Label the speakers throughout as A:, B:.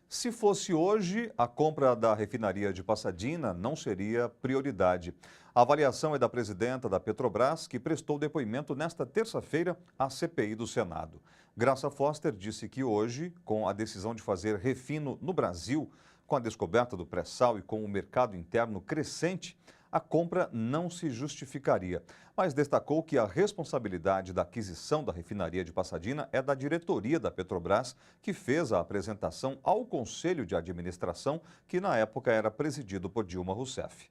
A: Se fosse hoje, a compra da refinaria de Passadina não seria prioridade. A avaliação é da presidenta da Petrobras, que prestou depoimento nesta terça-feira à CPI do Senado. Graça Foster disse que hoje, com a decisão de fazer refino no Brasil, com a descoberta do pré-sal e com o mercado interno crescente, a compra não se justificaria, mas destacou que a responsabilidade da aquisição da refinaria de Passadina é da diretoria da Petrobras, que fez a apresentação ao Conselho de Administração, que na época era presidido por Dilma Rousseff.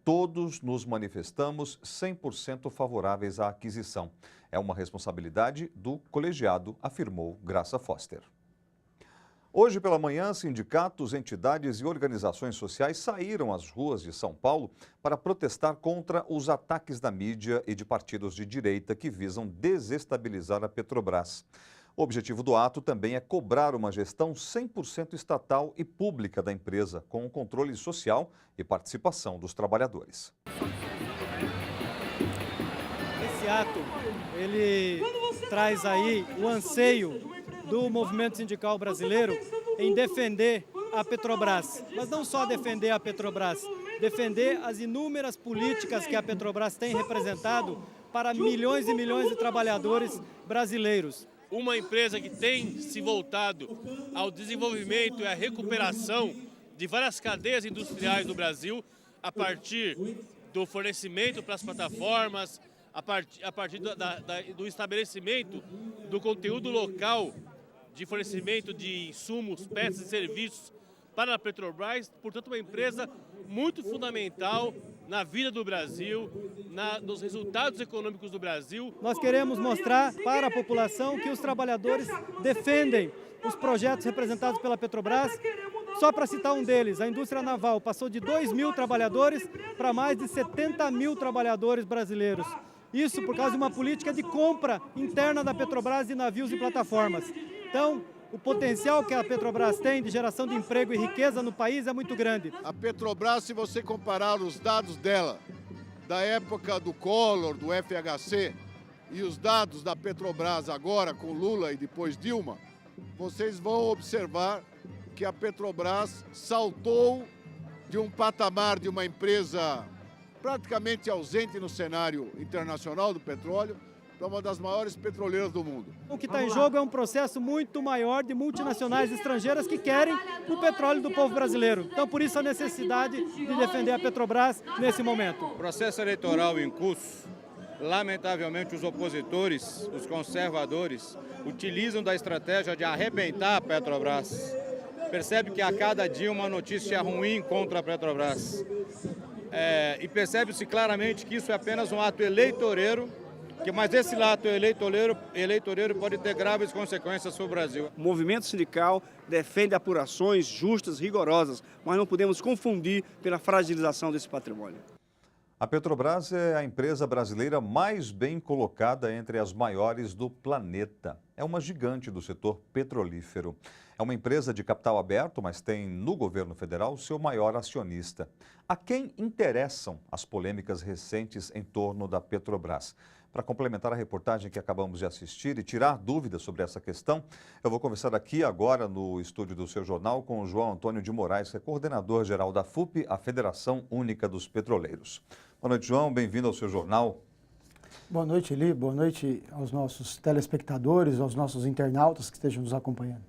A: Todos nos manifestamos 100% favoráveis à aquisição. É uma responsabilidade do colegiado, afirmou Graça Foster. Hoje pela manhã, sindicatos, entidades e organizações sociais saíram às ruas de São Paulo para protestar contra os ataques da mídia e de partidos de direita que visam desestabilizar a Petrobras. O objetivo do ato também é cobrar uma gestão 100% estatal e pública da empresa, com o controle social e participação dos trabalhadores.
B: Esse ato, ele traz aí o anseio do movimento sindical brasileiro em defender a Petrobras. Mas não só defender a Petrobras, defender as inúmeras políticas que a Petrobras tem representado para milhões e milhões de trabalhadores brasileiros.
C: Uma empresa que tem se voltado ao desenvolvimento e à recuperação de várias cadeias industriais do Brasil, a partir do fornecimento para as plataformas, a partir do estabelecimento do conteúdo local de fornecimento de insumos, peças e serviços para a Petrobras, portanto uma empresa muito fundamental na vida do Brasil, nos resultados econômicos do Brasil.
B: Nós queremos mostrar para a população que os trabalhadores defendem os projetos representados pela Petrobras. Só para citar um deles, a indústria naval passou de 2.000 trabalhadores para mais de 70.000 trabalhadores brasileiros. Isso por causa de uma política de compra interna da Petrobras de navios e plataformas. Então, o potencial que a Petrobras tem de geração de emprego e riqueza no país é muito grande.
D: A Petrobras, se você comparar os dados dela, da época do Collor, do FHC, e os dados da Petrobras agora, com Lula e depois Dilma, vocês vão observar que a Petrobras saltou de um patamar de uma empresa praticamente ausente no cenário internacional do petróleo, para uma das maiores petroleiras do mundo.
B: O que está em jogo é um processo muito maior de multinacionais estrangeiras que querem o petróleo do povo brasileiro. Então, por isso a necessidade de defender a Petrobras nesse momento.
E: O processo eleitoral em curso, lamentavelmente os opositores, os conservadores, utilizam da estratégia de arrebentar a Petrobras. Percebe que a cada dia uma notícia ruim contra a Petrobras. E percebe-se claramente que isso é apenas um ato eleitoreiro, mas esse ato eleitoreiro pode ter graves consequências sobre o Brasil.
F: O movimento sindical defende apurações justas, rigorosas, mas não podemos confundir pela fragilização desse patrimônio.
A: A Petrobras é a empresa brasileira mais bem colocada entre as maiores do planeta. É uma gigante do setor petrolífero. É uma empresa de capital aberto, mas tem no governo federal seu maior acionista. A quem interessam as polêmicas recentes em torno da Petrobras? Para complementar a reportagem que acabamos de assistir e tirar dúvidas sobre essa questão, eu vou conversar aqui agora no estúdio do seu jornal com o João Antônio de Moraes, que é coordenador-geral da FUP, a Federação Única dos Petroleiros. Boa noite, João. Bem-vindo ao seu jornal.
G: Boa noite, Eli. Boa noite aos nossos telespectadores, aos nossos internautas que estejam nos acompanhando.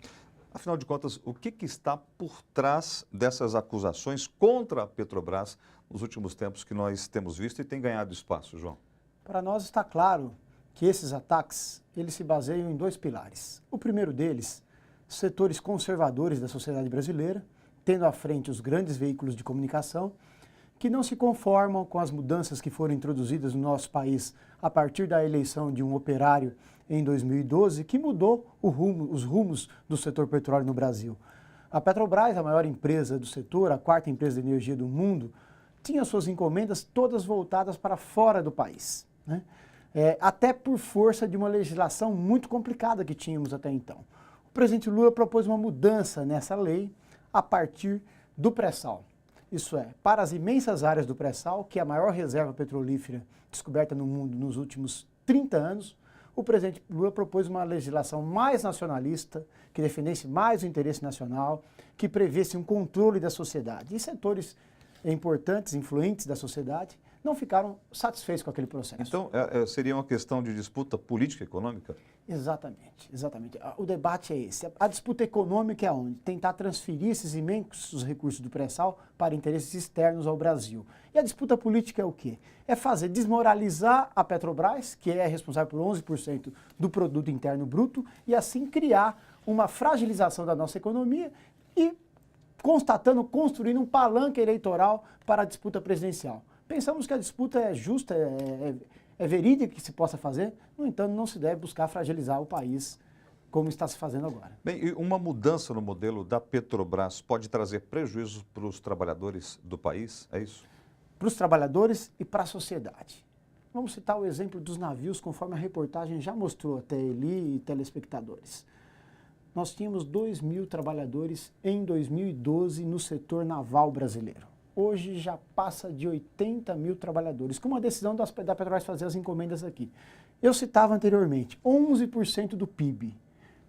A: Afinal de contas, o que está por trás dessas acusações contra a Petrobras nos últimos tempos que nós temos visto e tem ganhado espaço, João?
G: Para nós está claro que esses ataques, eles se baseiam em dois pilares. O primeiro deles, setores conservadores da sociedade brasileira, tendo à frente os grandes veículos de comunicação, que não se conformam com as mudanças que foram introduzidas no nosso país a partir da eleição de um operário em 2012, que mudou os rumos do setor petróleo no Brasil. A Petrobras, a maior empresa do setor, a quarta empresa de energia do mundo, tinha suas encomendas todas voltadas para fora do país, né? Até por força de uma legislação muito complicada que tínhamos até então. O presidente Lula propôs uma mudança nessa lei a partir do pré-sal. Isso é, para as imensas áreas do pré-sal, que é a maior reserva petrolífera descoberta no mundo nos últimos 30 anos, o presidente Lula propôs uma legislação mais nacionalista, que defendesse mais o interesse nacional, que prevesse um controle da sociedade. E setores importantes, influentes da sociedade, não ficaram satisfeitos com aquele processo.
A: Então, seria uma questão de disputa política e econômica?
G: Exatamente, exatamente. O debate é esse. A disputa econômica é onde? Tentar transferir esses imensos recursos do pré-sal para interesses externos ao Brasil. E a disputa política é o quê? É fazer desmoralizar a Petrobras, que é responsável por 11% do produto interno bruto, e assim criar uma fragilização da nossa economia e construindo um palanque eleitoral para a disputa presidencial. Pensamos que a disputa é justa, é verídica que se possa fazer, no entanto, não se deve buscar fragilizar o país como está se fazendo agora.
A: Bem, e uma mudança no modelo da Petrobras pode trazer prejuízos para os trabalhadores do país, é isso?
G: Para os trabalhadores e para a sociedade. Vamos citar o exemplo dos navios, conforme a reportagem já mostrou até Eli e telespectadores. Nós tínhamos 2.000 trabalhadores em 2012 no setor naval brasileiro. Hoje já passa de 80.000 trabalhadores, com uma decisão da Petrobras fazer as encomendas aqui. Eu citava anteriormente, 11% do PIB.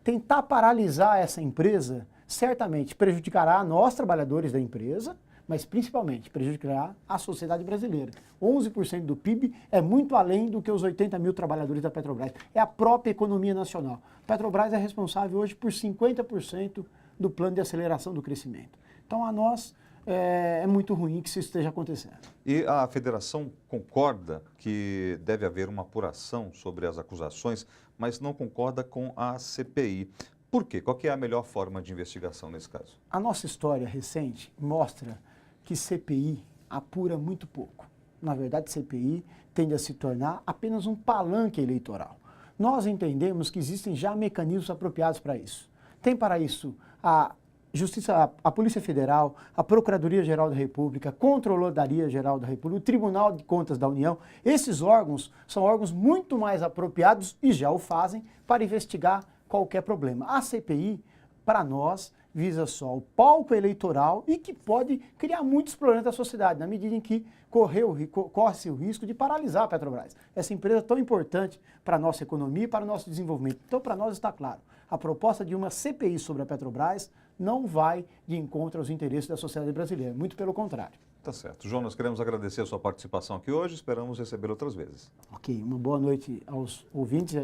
G: Tentar paralisar essa empresa certamente prejudicará a nós, trabalhadores da empresa, mas principalmente prejudicará a sociedade brasileira. 11% do PIB é muito além do que os 80.000 trabalhadores da Petrobras. É a própria economia nacional. A Petrobras é responsável hoje por 50% do plano de aceleração do crescimento. Então, a nós é muito ruim que isso esteja acontecendo.
A: E a federação concorda que deve haver uma apuração sobre as acusações, mas não concorda com a CPI. Por quê? Qual que é a melhor forma de investigação nesse caso?
G: A nossa história recente mostra que CPI apura muito pouco. Na verdade, CPI tende a se tornar apenas um palanque eleitoral. Nós entendemos que existem já mecanismos apropriados para isso. Tem para isso a Justiça, a Polícia Federal, a Procuradoria-Geral da República, a Controladoria-Geral da República, o Tribunal de Contas da União. Esses órgãos são órgãos muito mais apropriados, e já o fazem, para investigar qualquer problema. A CPI, para nós, visa só o palco eleitoral e que pode criar muitos problemas da sociedade, na medida em que corre-se o risco de paralisar a Petrobras. Essa empresa tão importante para a nossa economia e para o nosso desenvolvimento. Então, para nós está claro, a proposta de uma CPI sobre a Petrobras não vai de encontro aos interesses da sociedade brasileira, muito pelo contrário.
A: Tá certo. João, nós queremos agradecer a sua participação aqui hoje, esperamos receber outras vezes.
G: Ok, uma boa noite aos ouvintes.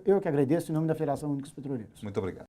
G: Eu que agradeço em nome da Federação Única dos Petroleiros.
A: Muito obrigado.